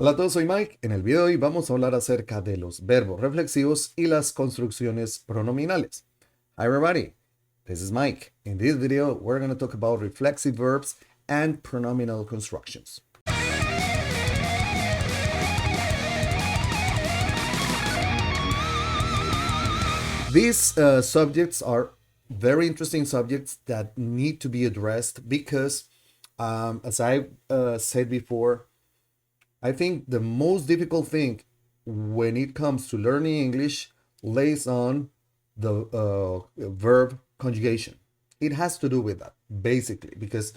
Hola a todos, soy Mike. En el video de hoy vamos a hablar acerca de los verbos reflexivos y las construcciones pronominales. Hi everybody, this is Mike. In this video, we're going to talk about reflexive verbs and pronominal constructions. These subjects are very interesting subjects that need to be addressed because, as I said before, I think the most difficult thing when it comes to learning English lays on the verb conjugation. It has to do with that, basically, because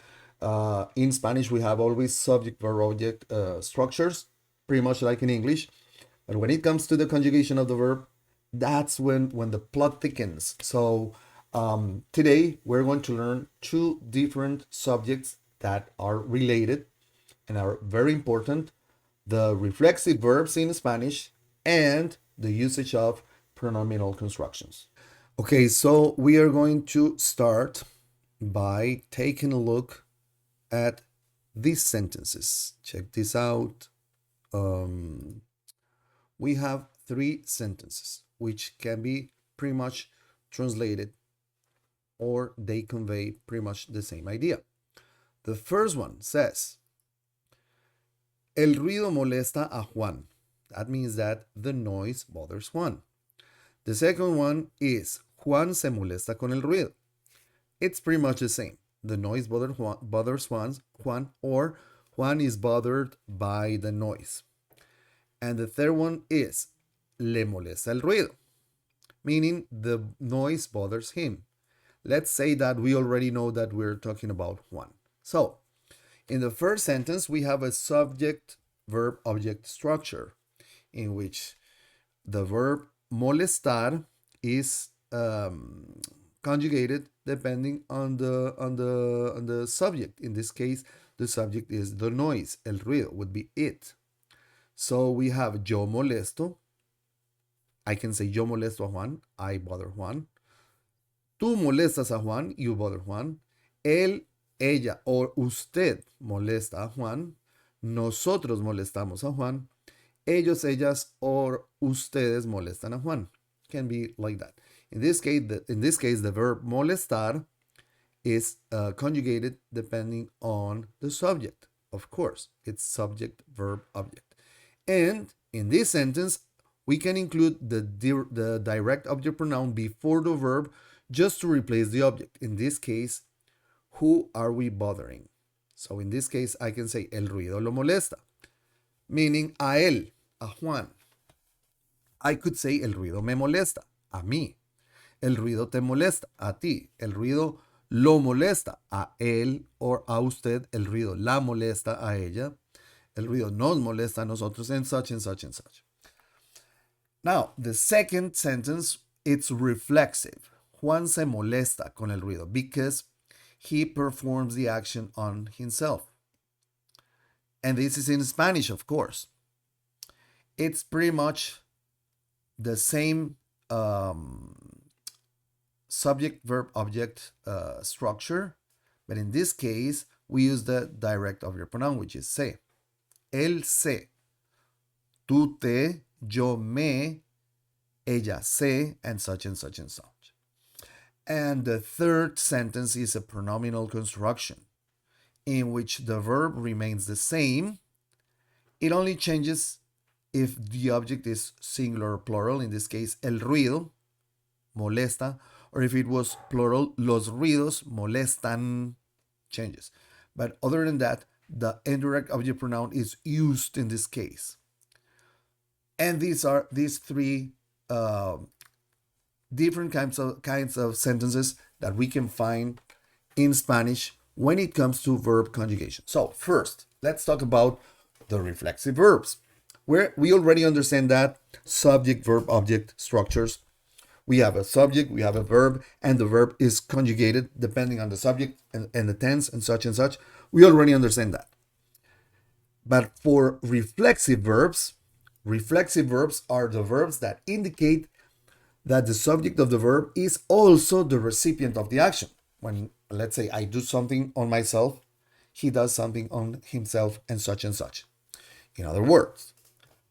in Spanish we have always subject verb object structures, pretty much like in English. But when it comes to the conjugation of the verb, that's when the plot thickens. So today we're going to learn two different subjects that are related and are very important: the reflexive verbs in Spanish and the usage of pronominal constructions. Okay, so we are going to start by taking a look at these sentences. Check this out. We have three sentences which can be pretty much translated, or they convey pretty much the same idea. The first one says, El ruido molesta a Juan. That means that the noise bothers Juan. The second one is Juan se molesta con el ruido. It's pretty much the same. The noise bothers Juan, or Juan is bothered by the noise. And the third one is le molesta el ruido, meaning the noise bothers him. Let's say that we already know that we're talking about Juan. So, in the first sentence, we have a subject verb object structure in which the verb molestar is conjugated depending on the subject. In this case, the subject is the noise. El ruido would be it. So we have yo molesto. I can say yo molesto a Juan. I bother Juan. Tú molestas a Juan. You bother Juan. Él, ella o usted molesta a Juan. Nosotros molestamos a Juan. Ellos, ellas or ustedes molestan a Juan. Can be like that. In this case, the verb molestar is conjugated depending on the subject. Of course, it's subject, verb, object. And in this sentence, we can include the direct object pronoun before the verb just to replace the object. In this case, who are we bothering? So in this case, I can say el ruido lo molesta, meaning a él, a Juan. I could say el ruido me molesta, a mí. El ruido te molesta, a ti. El ruido lo molesta, a él o a usted. El ruido la molesta, a ella. El ruido nos molesta a nosotros, and such and such and such. Now, the second sentence, it's reflexive. Juan se molesta con el ruido because he performs the action on himself. And this is in Spanish, of course. It's pretty much the same subject, verb, object structure, but in this case, we use the direct object pronoun, which is se. Él se, tú te, yo me, ella se, and such and such and such. And the third sentence is a pronominal construction in which the verb remains the same. It only changes if the object is singular or plural, in this case, el ruido, molesta, or if it was plural, los ruidos molestan, changes. But other than that, the indirect object pronoun is used in this case. And these three different kinds of sentences that we can find in Spanish when it comes to verb conjugation. So first, let's talk about the reflexive verbs, where we already understand that subject, verb, object structures. We have a subject, we have a verb, and the verb is conjugated depending on the subject and the tense and such and such. We already understand that. But for reflexive verbs are the verbs that indicate that the subject of the verb is also the recipient of the action. When, let's say, I do something on myself, he does something on himself, and such and such. In other words,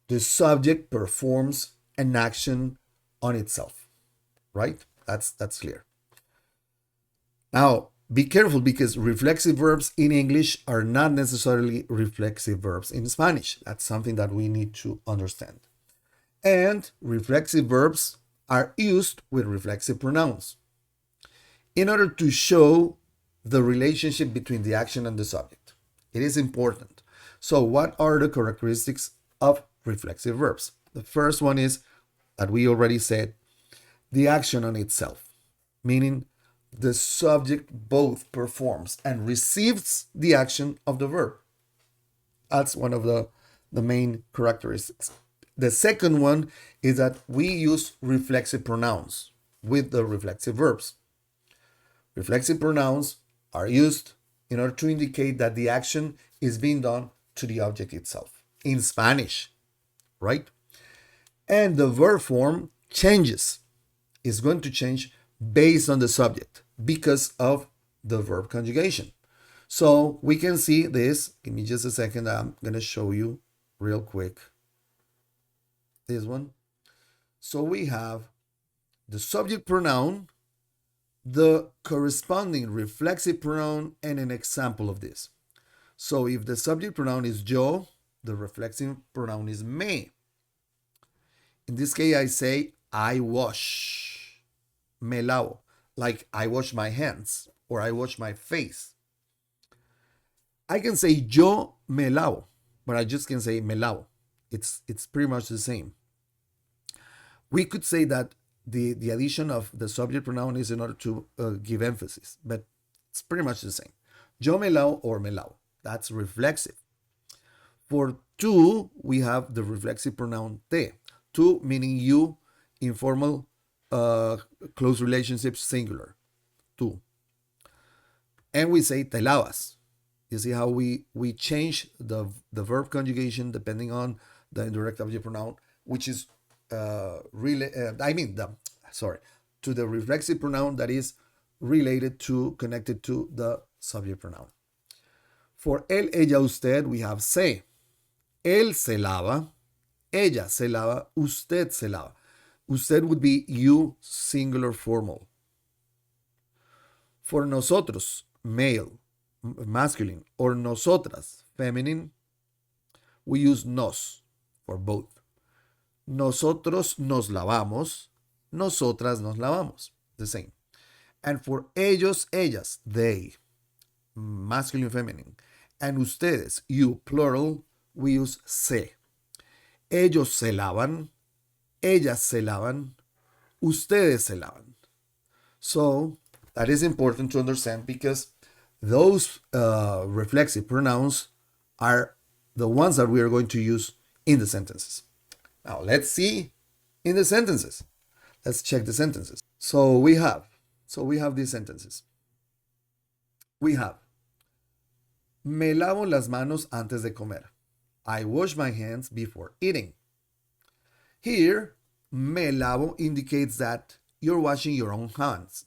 the subject performs an action on itself, right? That's clear. Now, be careful because reflexive verbs in English are not necessarily reflexive verbs in Spanish. That's something that we need to understand. And reflexive verbs are used with reflexive pronouns in order to show the relationship between the action and the subject. It is important. So, what are the characteristics of reflexive verbs? The first one is that we already said the action on itself, meaning the subject both performs and receives the action of the verb. That's one of the main characteristics. The second one is that we use reflexive pronouns with the reflexive verbs. Reflexive pronouns are used in order to indicate that the action is being done to the object itself. In Spanish, right? And the verb form changes. It's going to change based on the subject because of the verb conjugation. So we can see this. Give me just a second. I'm going to show you real quick this one. So we have the subject pronoun, the corresponding reflexive pronoun, and an example of this. So if the subject pronoun is yo, the reflexive pronoun is me. In this case, I say I wash, me lavo, like I wash my hands or I wash my face. I can say yo me lavo, but I just can say me lavo. It's pretty much the same. We could say that the addition of the subject pronoun is in order to give emphasis, but it's pretty much the same. Yo me lavo or me lavo. That's reflexive. For tú, we have the reflexive pronoun te. Tú meaning you, informal, close relationships, singular. Tú. And we say te lavas. You see how we change the verb conjugation depending on the indirect object pronoun, which is to the reflexive pronoun that is connected to the subject pronoun. For él, ella, usted, we have se. Él se lava, ella se lava, usted se lava. Usted would be you, singular formal. For nosotros, male, masculine, or nosotras, feminine, we use nos for both. Nosotros nos lavamos, nosotras nos lavamos. The same. And for ellos, ellas, they, masculine, feminine. And ustedes, you, plural, we use se. Ellos se lavan, ellas se lavan, ustedes se lavan. So that is important to understand because those reflexive pronouns are the ones that we are going to use in the sentences. Now let's see in the sentences. Let's check the sentences. So we have these sentences. We have me lavo las manos antes de comer. I wash my hands before eating. Here, me lavo indicates that you're washing your own hands.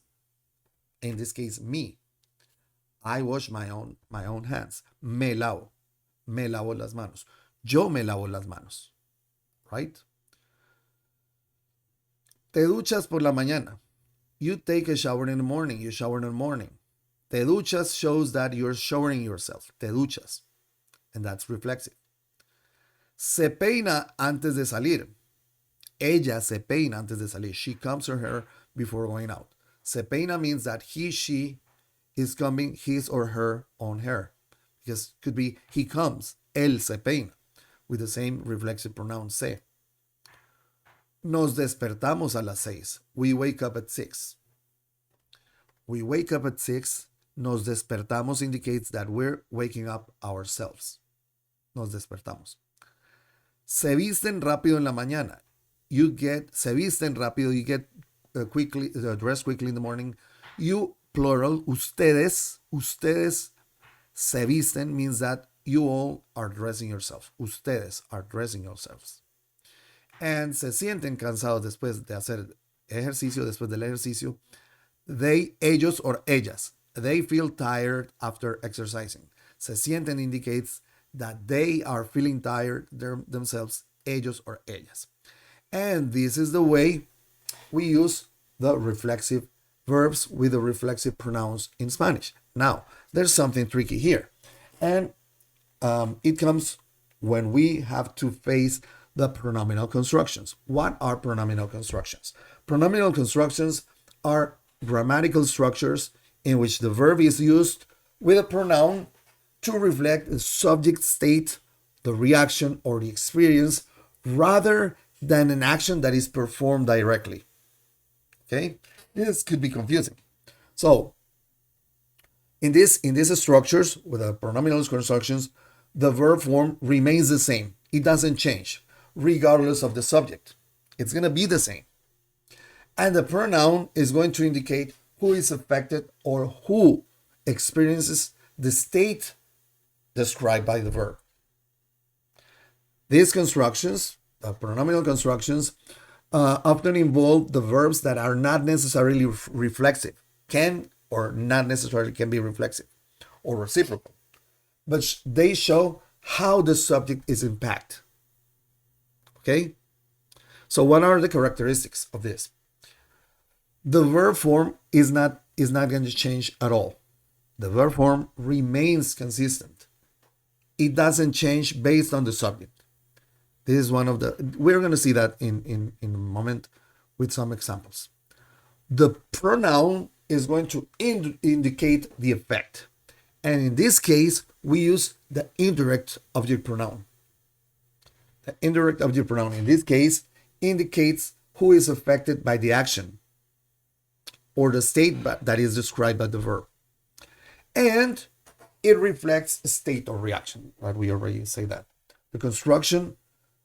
In this case, me. I wash my own hands. Me lavo las manos. Yo me lavo las manos. Right? Te duchas por la mañana. You take a shower in the morning. You shower in the morning. Te duchas shows that you're showering yourself. Te duchas. And that's reflexive. Se peina antes de salir. Ella se peina antes de salir. She combs her hair before going out. Se peina means that she is combing his or her own hair. Because it could be he combs. Él se peina. With the same reflexive pronoun se. Nos despertamos a las 6. We wake up at 6. We wake up at 6. Nos despertamos indicates that we're waking up ourselves. Nos despertamos. Se visten rápido en la mañana. Se visten rápido, you get quickly, dressed quickly in the morning. You, plural, ustedes se visten means that you all are dressing yourself. Ustedes are dressing yourselves. And se sienten cansados después de hacer ejercicio, después del ejercicio. Ellos or ellas, they feel tired after exercising. Se sienten indicates that they are feeling tired themselves, ellos or ellas. And this is the way we use the reflexive verbs with the reflexive pronouns in Spanish. Now, there's something tricky here. And it comes when we have to face the pronominal constructions. What are pronominal constructions? Pronominal constructions are grammatical structures in which the verb is used with a pronoun to reflect the subject state, the reaction, or the experience rather than an action that is performed directly. Okay? This could be confusing. So, in these structures with the pronominal constructions, the verb form remains the same. It doesn't change, regardless of the subject. It's going to be the same. And the pronoun is going to indicate who is affected or who experiences the state described by the verb. These constructions, pronominal constructions, often involve the verbs that are not necessarily reflexive, can or not necessarily can be reflexive or reciprocal, but they show how the subject is impacted. Okay? So what are the characteristics of this? The verb form is not going to change at all. The verb form remains consistent. It doesn't change based on the subject. This is one of the, we're going to see that in a moment with some examples. The pronoun is going to indicate the effect. And in this case, we use the indirect object pronoun. The indirect object pronoun in this case indicates who is affected by the action or the state that is described by the verb. And it reflects a state or reaction, right? We already say that. The construction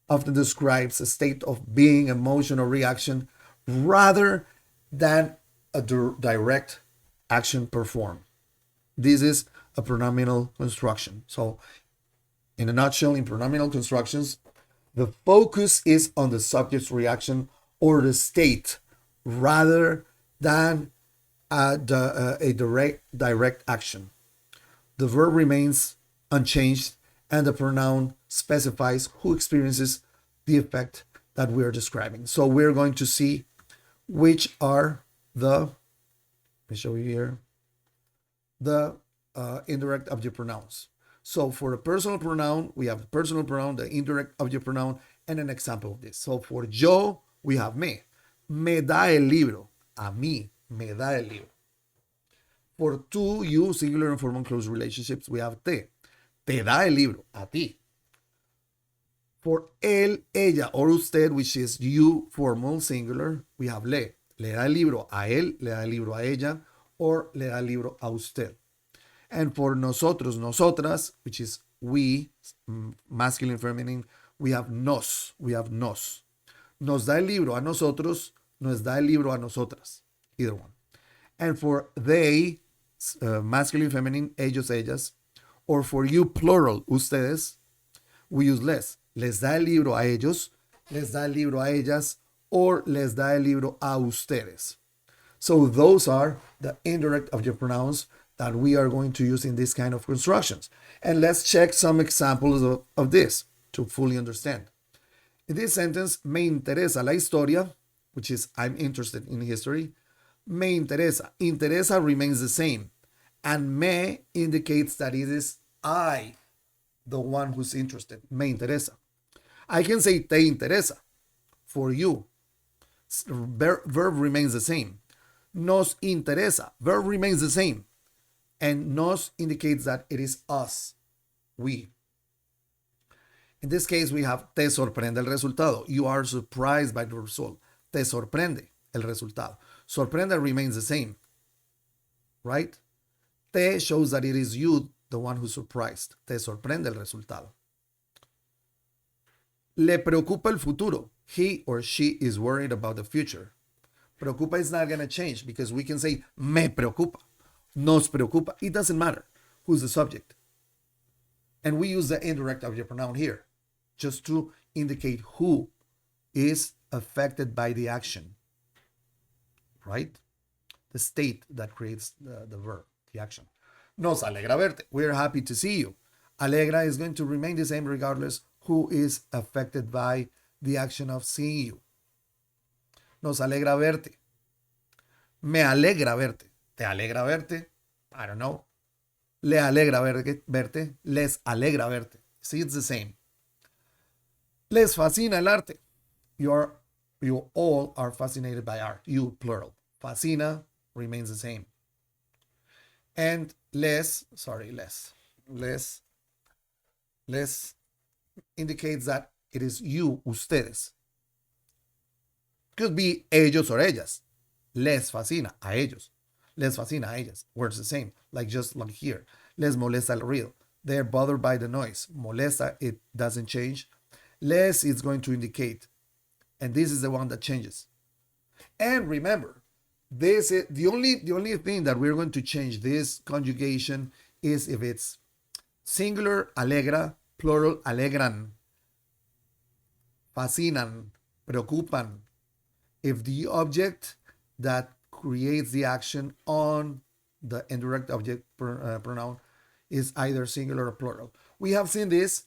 often describes a state of being, emotion, or reaction rather than a direct action performed. This is a pronominal construction. So, in a nutshell, in pronominal constructions, the focus is on the subject's reaction or the state rather than a direct action. The verb remains unchanged and the pronoun specifies who experiences the effect that we are describing. So we're going to see which are the, let me show you here, the indirect object pronouns. So for the personal pronoun, we have the personal pronoun, the indirect object pronoun, and an example of this. So for yo, we have me. Me da el libro. A mí me da el libro. For tú, you, singular and formal close relationships, we have te. Te da el libro. A ti. For él, ella, or usted, which is you, formal, singular, we have le. Le da el libro a él, le da el libro a ella, or le da el libro a usted. And for nosotros, nosotras, which is we, masculine, feminine, we have nos. We have nos. Nos da el libro a nosotros, nos da el libro a nosotras. Either one. And for they, masculine, feminine, ellos, ellas, or for you, plural, ustedes, we use les. Les da el libro a ellos, les da el libro a ellas, or les da el libro a ustedes. So those are the indirect object pronouns that we are going to use in this kind of constructions. And let's check some examples of this to fully understand. In this sentence, me interesa la historia, which is I'm interested in history. Me interesa. Interesa remains the same. And me indicates that it is I, the one who's interested. Me interesa. I can say te interesa for you. Verb remains the same. Nos interesa. Verb remains the same. And nos indicates that it is us, we. In this case, we have te sorprende el resultado. You are surprised by the result. Te sorprende el resultado. Sorprende remains the same, right? Te shows that it is you, the one who's surprised. Te sorprende el resultado. Le preocupa el futuro. He or she is worried about the future. Preocupa is not going to change because we can say me preocupa. Nos preocupa. It doesn't matter who's the subject. And we use the indirect object pronoun here just to indicate who is affected by the action, right? The state that creates the verb, the action. Nos alegra verte. We're happy to see you. Alegra is going to remain the same regardless who is affected by the action of seeing you. Nos alegra verte. Me alegra verte. Te alegra verte. I don't know. Le alegra verte. Les alegra verte. See, it's the same. Les fascina el arte. You all are fascinated by art. You, plural. Fascina remains the same. And les indicates that it is you, ustedes. Could be ellos or ellas. Les fascina a ellos. Les fascina a ellas. Words the same, just like here. Les molesta el ruido. They're bothered by the noise. Molesta, it doesn't change. Les is going to indicate, and this is the one that changes. And remember, this is the only thing that we're going to change this conjugation is if it's singular alegra, plural alegran, fascinan, preocupan. If the object that creates the action on the indirect object pronoun is either singular or plural. We have seen this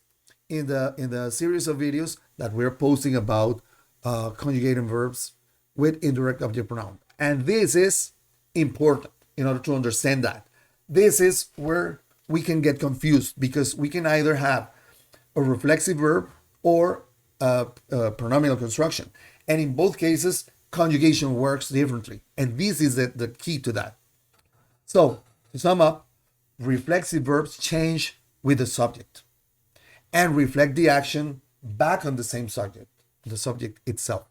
in the series of videos that we're posting about conjugating verbs with indirect object pronoun. And this is important in order to understand that. This is where we can get confused because we can either have a reflexive verb or a pronominal construction. And in both cases, conjugation works differently. And this is the key to that. So, to sum up, reflexive verbs change with the subject and reflect the action back on the same subject, the subject itself.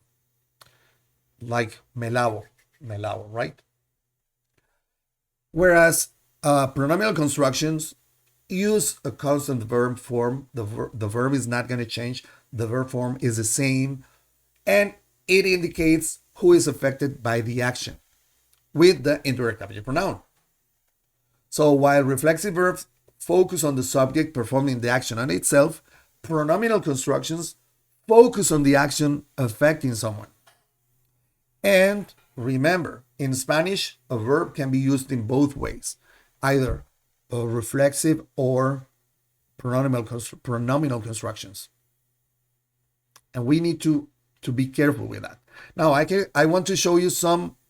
Like me lavo, right? Whereas pronominal constructions use a constant verb form. The verb is not going to change. The verb form is the same. And it indicates who is affected by the action with the indirect object pronoun. So while reflexive verbs focus on the subject performing the action on itself, pronominal constructions focus on the action affecting someone. And remember, in Spanish, a verb can be used in both ways, either reflexive or pronominal constructions. And we need to be careful with that. Now, I want to show you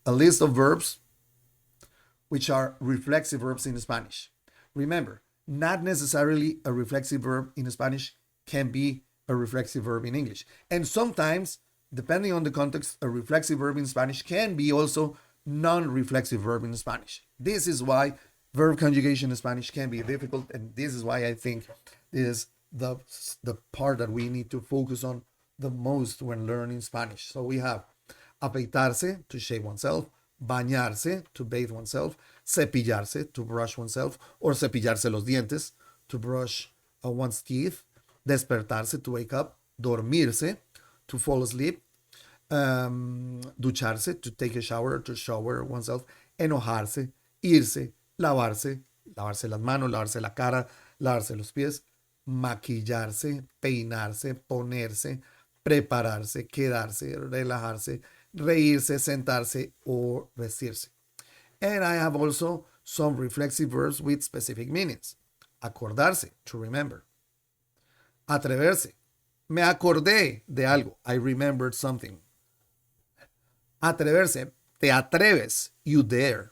a list of verbs which are reflexive verbs in Spanish. Remember, not necessarily a reflexive verb in Spanish can be a reflexive verb in English. And sometimes, depending on the context, a reflexive verb in Spanish can be also non-reflexive verb in Spanish. This is why verb conjugation in Spanish can be difficult, and this is why I think this is the part that we need to focus on the most when learning Spanish. So we have afeitarse, to shave oneself, bañarse, to bathe oneself, cepillarse, to brush oneself, or cepillarse los dientes, to brush one's teeth, despertarse, to wake up, dormirse, to fall asleep, ducharse, to take a shower, to shower oneself, enojarse, irse, lavarse las manos, lavarse la cara, lavarse los pies, maquillarse, peinarse, ponerse, prepararse, quedarse, relajarse, reírse, sentarse, or vestirse. And I have also some reflexive verbs with specific meanings. Acordarse, to remember. Atreverse, me acordé de algo. I remembered something. Atreverse, te atreves, you dare.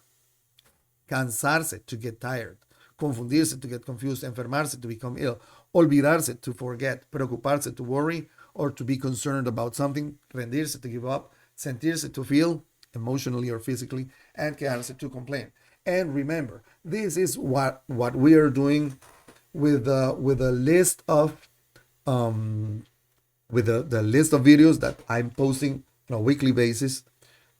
Cansarse, to get tired. Confundirse, to get confused. Enfermarse, to become ill. Olvidarse, to forget. Preocuparse, to worry or to be concerned about something. Rendirse, to give up. Sentirse, to feel emotionally or physically. And quedarse, to complain. And remember, this is what we are doing with a list of the list of videos that I'm posting on a weekly basis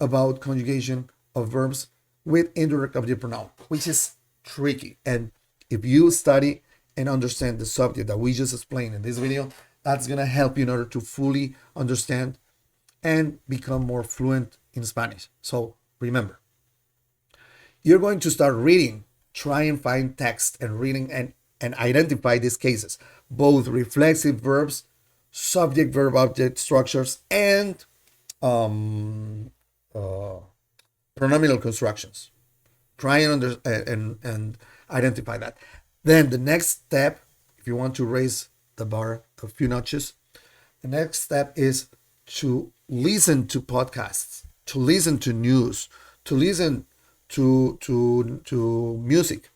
about conjugation of verbs with indirect object pronoun, which is tricky. And if you study and understand the subject that we just explained in this video, that's going to help you in order to fully understand and become more fluent in Spanish. So remember, you're going to start reading, try and find text and reading and identify these cases, both reflexive verbs, subject verb object structures, and pronominal constructions. Try and identify that. Then the next step, if you want to raise the bar a few notches, the next step is to listen to podcasts, to listen to news, to listen to music,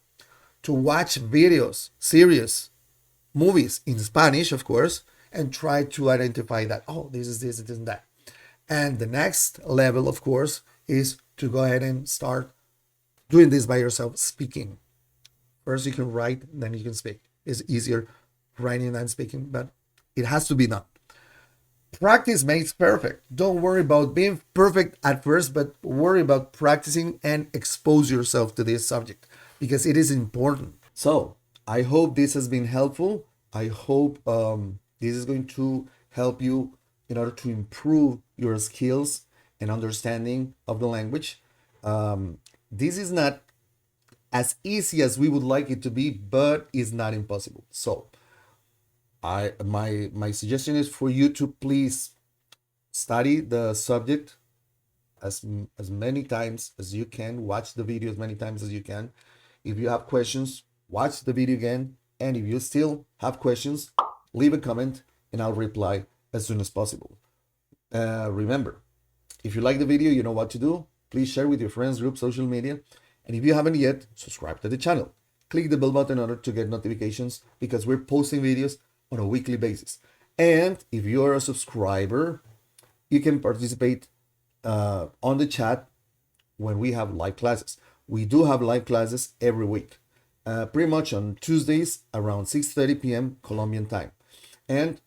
to watch videos, series, movies in Spanish, of course, and try to identify that, oh, this is this, this, and that. And the next level, of course, is to go ahead and start doing this by yourself, speaking. First, you can write, then you can speak. It's easier writing than speaking, but it has to be done. Practice makes perfect. Don't worry about being perfect at first, but worry about practicing and expose yourself to this subject because it is important. So, I hope this has been helpful. I hope this is going to help you in order to improve your skills and understanding of the language. This is not as easy as we would like it to be, but it's not impossible. So, my suggestion is for you to please study the subject as many times as you can, watch the video as many times as you can. If you have questions, watch the video again, and if you still have questions, leave a comment and I'll reply as soon as possible. Remember, if you like the video, you know what to do. Please share with your friends, group, social media, and if you haven't yet, subscribe to the channel. Click the bell button in order to get notifications because we're posting videos on a weekly basis. And if you're a subscriber, you can participate on the chat when we have live classes. We do have live classes every week, pretty much on Tuesdays around 6:30 p.m. Colombian time. And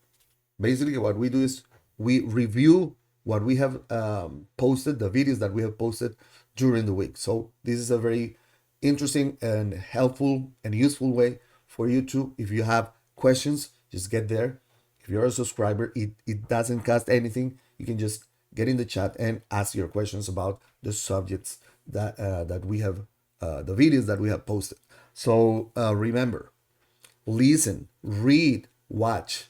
basically what we do is we review what we have posted, the videos that we have posted during the week. So this is a very interesting and helpful and useful way for you to, if you have questions, just get there. If you're a subscriber, it doesn't cost anything. You can just get in the chat and ask your questions about the subjects that we have, the videos that we have posted. So remember, listen, read, watch.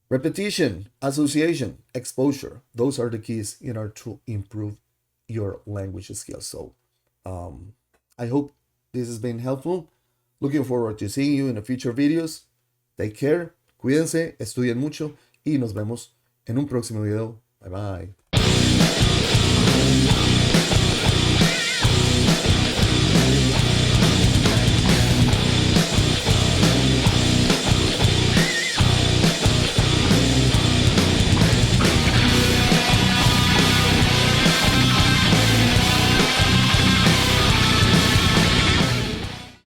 Repetition, association, exposure. Those are the keys in order to improve your language skills. So I hope this has been helpful. Looking forward to seeing you in the future videos. Take care, cuídense, estudien mucho y nos vemos en un próximo video. Bye bye.